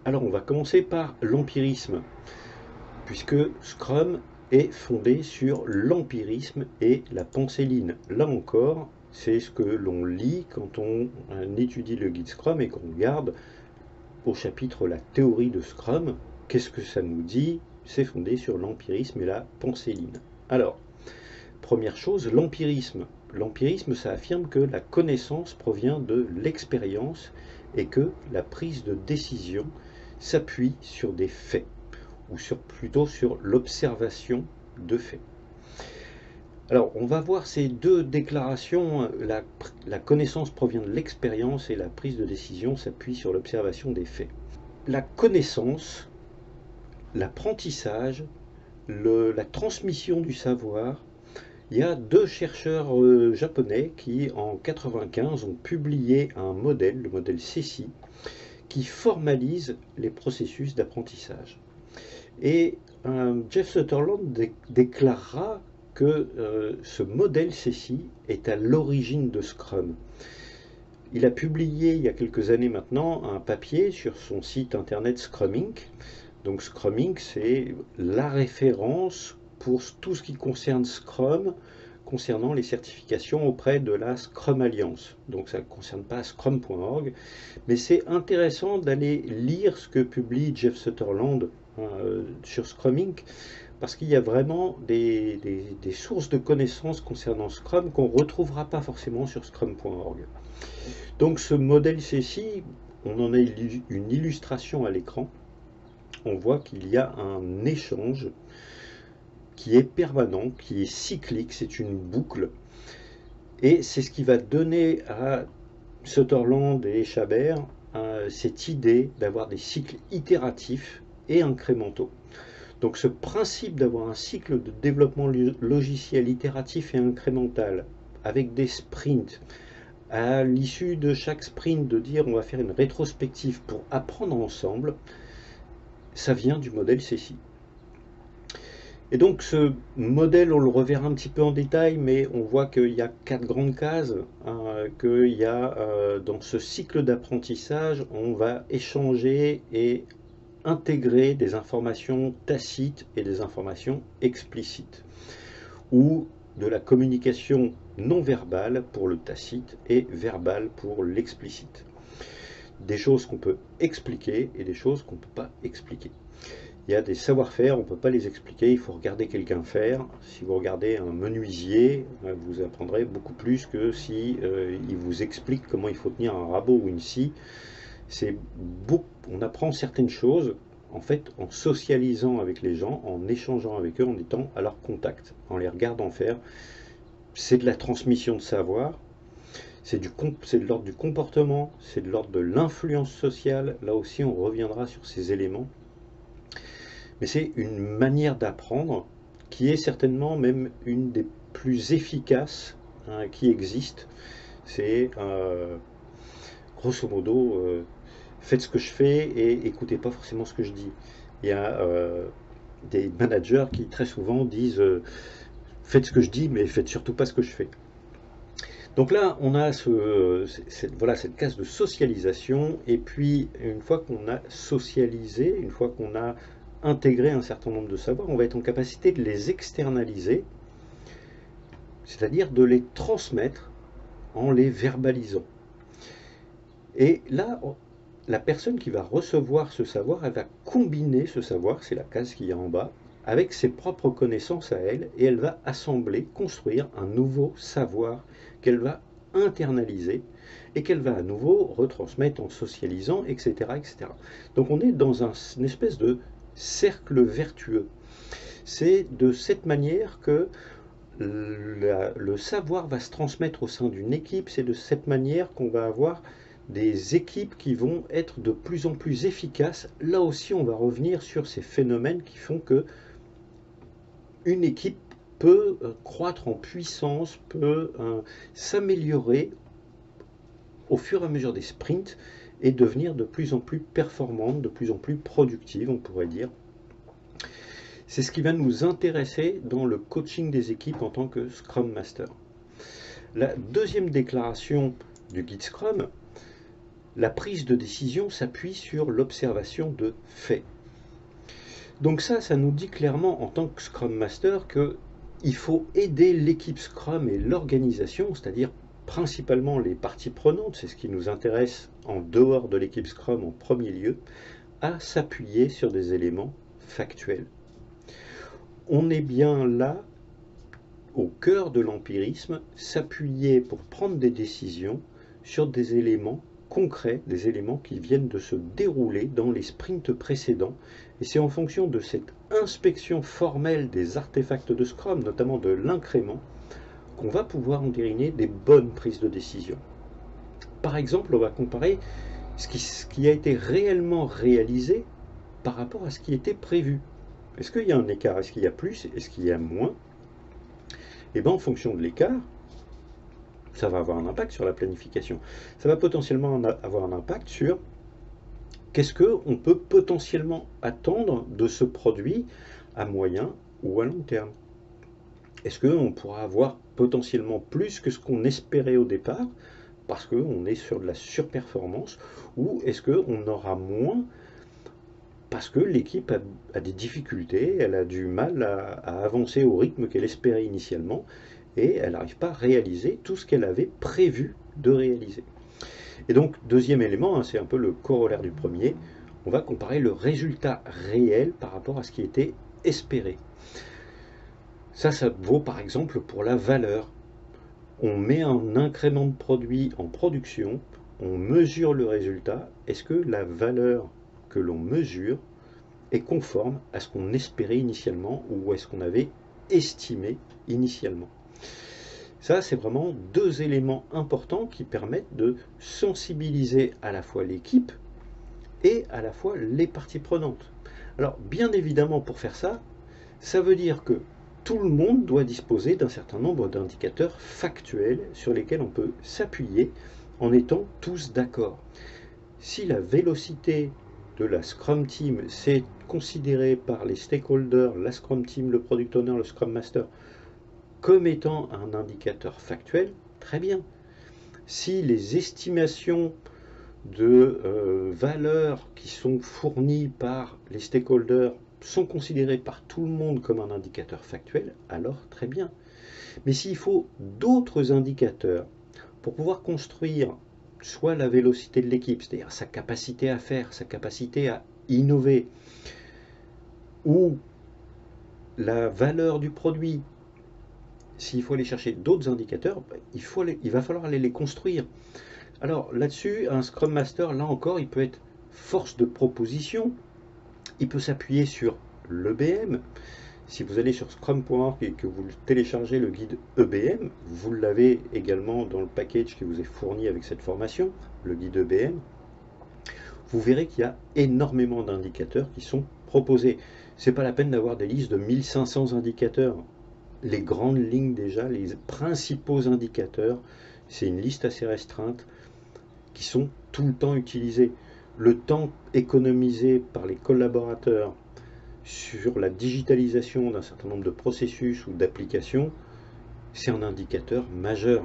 Alors, on va commencer par l'empirisme, puisque Scrum est fondé sur l'empirisme et la pensée Lean. Là encore, c'est ce que l'on lit quand on étudie le guide Scrum et qu'on regarde au chapitre la théorie de Scrum. Qu'est-ce que ça nous dit? C'est fondé sur l'empirisme et la pensée Lean. Alors, première chose, l'empirisme. L'empirisme, ça affirme que la connaissance provient de l'expérience et que la prise de décision s'appuie sur des faits, ou plutôt sur l'observation de faits. Alors, on va voir ces deux déclarations. La connaissance provient de l'expérience et la prise de décision s'appuie sur l'observation des faits. La connaissance, l'apprentissage, la transmission du savoir. Il y a deux chercheurs japonais qui, en 1995, ont publié un modèle, le modèle CECI, qui formalise les processus d'apprentissage. Et Jeff Sutherland déclarera que ce modèle CECI est à l'origine de Scrum. Il a publié il y a quelques années maintenant un papier sur son site internet Scrum Inc. Donc Scrum Inc, c'est la référence pour tout ce qui concerne Scrum, concernant les certifications auprès de la Scrum Alliance. Donc ça ne concerne pas scrum.org, mais c'est intéressant d'aller lire ce que publie Jeff Sutherland sur Scrum Inc, parce qu'il y a vraiment des sources de connaissances concernant Scrum qu'on ne retrouvera pas forcément sur scrum.org. Donc ce modèle CECI, on en a une illustration à l'écran. On voit qu'il y a un échange qui est permanent, qui est cyclique, c'est une boucle. Et c'est ce qui va donner à Sutherland et Chabert cette idée d'avoir des cycles itératifs et incrémentaux. Donc ce principe d'avoir un cycle de développement logiciel itératif et incrémental avec des sprints, à l'issue de chaque sprint de dire on va faire une rétrospective pour apprendre ensemble, ça vient du modèle CECI. Et donc ce modèle, on le reverra un petit peu en détail, mais on voit qu'il y a 4 grandes cases, qu'il y a dans ce cycle d'apprentissage, on va échanger et intégrer des informations tacites et des informations explicites, ou de la communication non verbale pour le tacite et verbale pour l'explicite. Des choses qu'on peut expliquer et des choses qu'on ne peut pas expliquer. Il y a des savoir-faire, on ne peut pas les expliquer, il faut regarder quelqu'un faire. Si vous regardez un menuisier, vous apprendrez beaucoup plus que si il vous explique comment il faut tenir un rabot ou une scie. On apprend certaines choses en fait en socialisant avec les gens, en échangeant avec eux, en étant à leur contact, en les regardant faire. C'est de la transmission de savoir, c'est de l'ordre du comportement, c'est de l'ordre de l'influence sociale. Là aussi, on reviendra sur ces éléments. Mais c'est une manière d'apprendre qui est certainement même une des plus efficaces qui existent. C'est grosso modo, faites ce que je fais et écoutez pas forcément ce que je dis. Il y a des managers qui très souvent disent faites ce que je dis mais faites surtout pas ce que je fais. Donc là, on a cette case de socialisation, et puis une fois qu'on a socialisé, une fois qu'on a intégré un certain nombre de savoirs, on va être en capacité de les externaliser, c'est-à-dire de les transmettre en les verbalisant. Et là, la personne qui va recevoir ce savoir, elle va combiner ce savoir, c'est la case qu'il y a en bas, avec ses propres connaissances à elle, et elle va assembler, construire un nouveau savoir qu'elle va internaliser et qu'elle va à nouveau retransmettre en socialisant, etc. etc. Donc on est dans une espèce de cercle vertueux. C'est de cette manière que le savoir va se transmettre au sein d'une équipe, c'est de cette manière qu'on va avoir des équipes qui vont être de plus en plus efficaces. Là aussi, on va revenir sur ces phénomènes qui font que une équipe peut croître en puissance, peut s'améliorer au fur et à mesure des sprints et devenir de plus en plus performante, de plus en plus productive, on pourrait dire. C'est ce qui va nous intéresser dans le coaching des équipes en tant que Scrum Master. La deuxième déclaration du guide Scrum, la prise de décision s'appuie sur l'observation de faits. Donc ça nous dit clairement en tant que Scrum Master qu'il faut aider l'équipe Scrum et l'organisation, c'est-à-dire principalement les parties prenantes, c'est ce qui nous intéresse en dehors de l'équipe Scrum en premier lieu, à s'appuyer sur des éléments factuels. On est bien là, au cœur de l'empirisme, s'appuyer pour prendre des décisions sur des éléments concrets, des éléments qui viennent de se dérouler dans les sprints précédents. Et c'est en fonction de cette inspection formelle des artefacts de Scrum, notamment de l'incrément, qu'on va pouvoir entériner des bonnes prises de décision. Par exemple, on va comparer ce qui a été réellement réalisé par rapport à ce qui était prévu. Est-ce qu'il y a un écart? Est-ce qu'il y a plus? Est-ce qu'il y a moins? Et bien en fonction de l'écart, ça va avoir un impact sur la planification. Ça va potentiellement avoir un impact sur qu'est-ce qu'on peut potentiellement attendre de ce produit à moyen ou à long terme. Est-ce qu'on pourra avoir potentiellement plus que ce qu'on espérait au départ parce qu'on est sur de la surperformance, ou est-ce qu'on aura moins parce que l'équipe a des difficultés, elle a du mal à avancer au rythme qu'elle espérait initialement, et elle n'arrive pas à réaliser tout ce qu'elle avait prévu de réaliser. Et donc, deuxième élément, c'est un peu le corollaire du premier, on va comparer le résultat réel par rapport à ce qui était espéré. Ça vaut par exemple pour la valeur. On met un incrément de produit en production, on mesure le résultat, est-ce que la valeur que l'on mesure est conforme à ce qu'on espérait initialement ou à ce qu'on avait estimé initialement. Ça, c'est vraiment deux éléments importants qui permettent de sensibiliser à la fois l'équipe et à la fois les parties prenantes. Alors, bien évidemment, pour faire ça, ça veut dire que tout le monde doit disposer d'un certain nombre d'indicateurs factuels sur lesquels on peut s'appuyer en étant tous d'accord. Si la vélocité de la Scrum Team, c'est considéré par les stakeholders, la Scrum Team, le Product Owner, le Scrum Master, comme étant un indicateur factuel, très bien. Si les estimations de valeurs qui sont fournies par les stakeholders sont considérées par tout le monde comme un indicateur factuel, alors très bien. Mais s'il faut d'autres indicateurs pour pouvoir construire soit la vélocité de l'équipe, c'est-à-dire sa capacité à faire, sa capacité à innover, ou la valeur du produit, s'il faut aller chercher d'autres indicateurs, il va falloir aller les construire. Alors là-dessus, un Scrum Master, là encore, il peut être force de proposition, il peut s'appuyer sur l'EBM. Si vous allez sur scrum.org et que vous téléchargez le guide EBM, vous l'avez également dans le package qui vous est fourni avec cette formation, le guide EBM, vous verrez qu'il y a énormément d'indicateurs qui sont proposés. Ce n'est pas la peine d'avoir des listes de 1500 indicateurs. Les grandes lignes déjà, les principaux indicateurs, c'est une liste assez restreinte qui sont tout le temps utilisés. Le temps économisé par les collaborateurs sur la digitalisation d'un certain nombre de processus ou d'applications, c'est un indicateur majeur.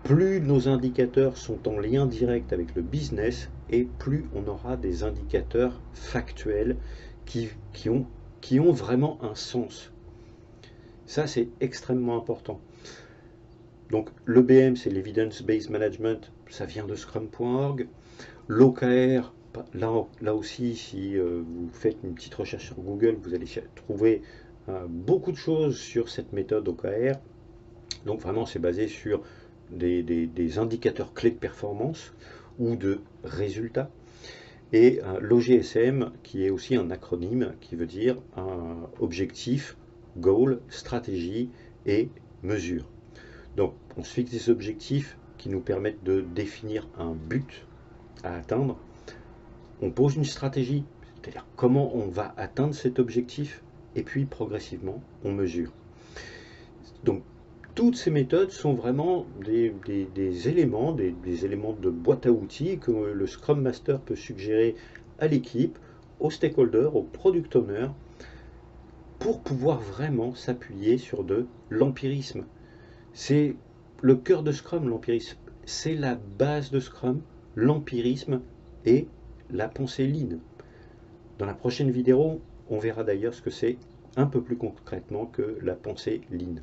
Plus nos indicateurs sont en lien direct avec le business, et plus on aura des indicateurs factuels qui ont vraiment un sens. Ça, c'est extrêmement important. Donc, l'EBM, c'est l'Evidence-Based Management, ça vient de Scrum.org. L'OKR, là aussi, si vous faites une petite recherche sur Google, vous allez trouver beaucoup de choses sur cette méthode OKR. Donc vraiment, c'est basé sur des indicateurs clés de performance ou de résultats. Et l'OGSM, qui est aussi un acronyme qui veut dire objectif, goal, stratégie et mesure. Donc, on se fixe des objectifs qui nous permettent de définir un but à atteindre. On pose une stratégie, c'est-à-dire comment on va atteindre cet objectif, et puis progressivement, on mesure. Donc, toutes ces méthodes sont vraiment des éléments, des éléments de boîte à outils que le Scrum Master peut suggérer à l'équipe, aux stakeholders, aux product owners, pour pouvoir vraiment s'appuyer sur de l'empirisme. C'est le cœur de Scrum, l'empirisme. C'est la base de Scrum. l'empirisme et la pensée lean. Dans la prochaine vidéo, on verra d'ailleurs ce que c'est un peu plus concrètement que la pensée lean.